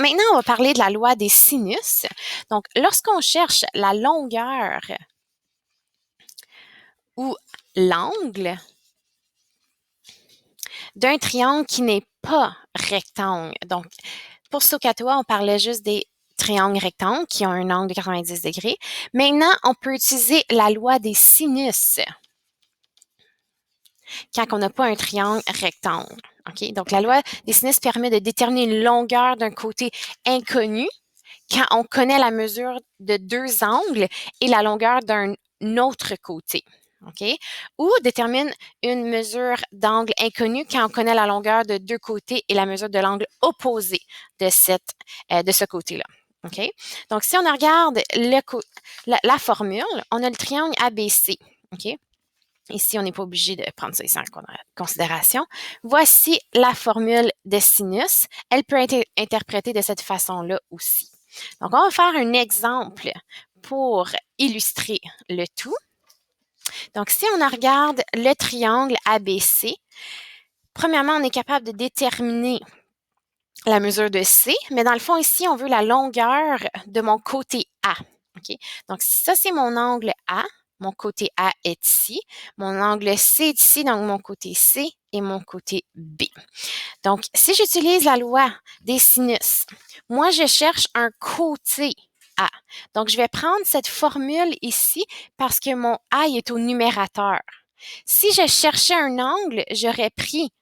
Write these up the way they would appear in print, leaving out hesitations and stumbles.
maintenant, on va parler de la loi des sinus. Donc, lorsqu'on cherche la longueur ou l'angle d'un triangle qui n'est pas rectangle. Donc, pour SOHCAHTOA, on parlait juste des triangles rectangles qui ont un angle de 90 degrés. Maintenant, on peut utiliser la loi des sinus quand on n'a pas un triangle rectangle. Okay? Donc, la loi des sinus permet de déterminer une longueur d'un côté inconnu quand on connaît la mesure de deux angles et la longueur d'un autre côté. Okay? Ou détermine une mesure d'angle inconnu quand on connaît la longueur de deux côtés et la mesure de l'angle opposé de ce côté-là. Okay? Donc, si on regarde la formule, on a le triangle ABC. Okay? Ici, on n'est pas obligé de prendre ça ici en considération. Voici la formule de sinus. Elle peut être interprétée de cette façon-là aussi. Donc, on va faire un exemple pour illustrer le tout. Donc, si on regarde le triangle ABC, premièrement, on est capable de déterminer la mesure de C, mais dans le fond, ici, on veut la longueur de mon côté A. Okay? Donc, ça, c'est mon angle A. Mon côté A est ici. Mon angle C est ici, donc mon côté C et mon côté B. Donc, si j'utilise la loi des sinus, moi, je cherche un côté A. Donc, je vais prendre cette formule ici parce que mon A est au numérateur. Si je cherchais un angle, j'aurais pris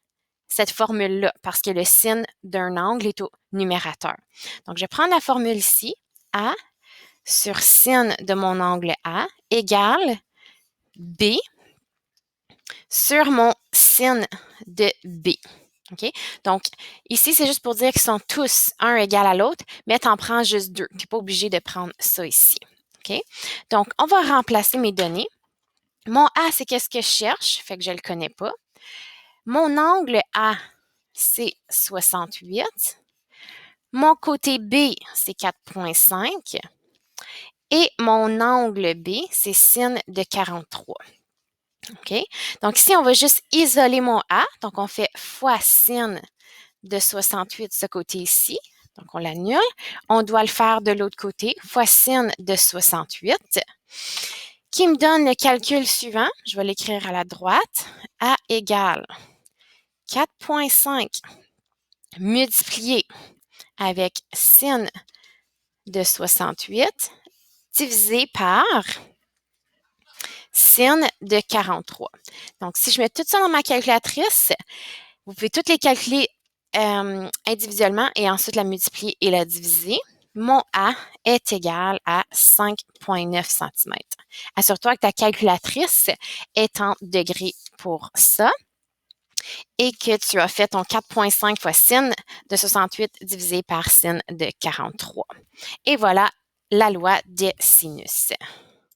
cette formule-là parce que le sin d'un angle est au numérateur. Donc, je prends la formule ici, A sur sin de mon angle A égale B sur mon sin de B. Okay? Donc, ici, c'est juste pour dire qu'ils sont tous un égal à l'autre, mais tu en prends juste deux. Tu n'es pas obligé de prendre ça ici. Okay? Donc, on va remplacer mes données. Mon A, c'est qu'est-ce que je cherche, fait que je ne le connais pas. Mon angle A, c'est 68. Mon côté B, c'est 4,5. Et mon angle B, c'est sin de 43. OK? Donc, ici, on va juste isoler mon A. Donc, on fait fois sin de 68 de ce côté ici. Donc, on l'annule. On doit le faire de l'autre côté, fois sin de 68, qui me donne le calcul suivant. Je vais l'écrire à la droite. A égale 4,5 multiplié avec sin de 68 divisé par sin de 43. Donc, si je mets tout ça dans ma calculatrice, vous pouvez toutes les calculer individuellement et ensuite la multiplier et la diviser. Mon A est égal à 5,9 cm. Assure-toi que ta calculatrice est en degrés pour ça et que tu as fait ton 4,5 fois sin de 68 divisé par sin de 43. Et voilà la loi des sinus.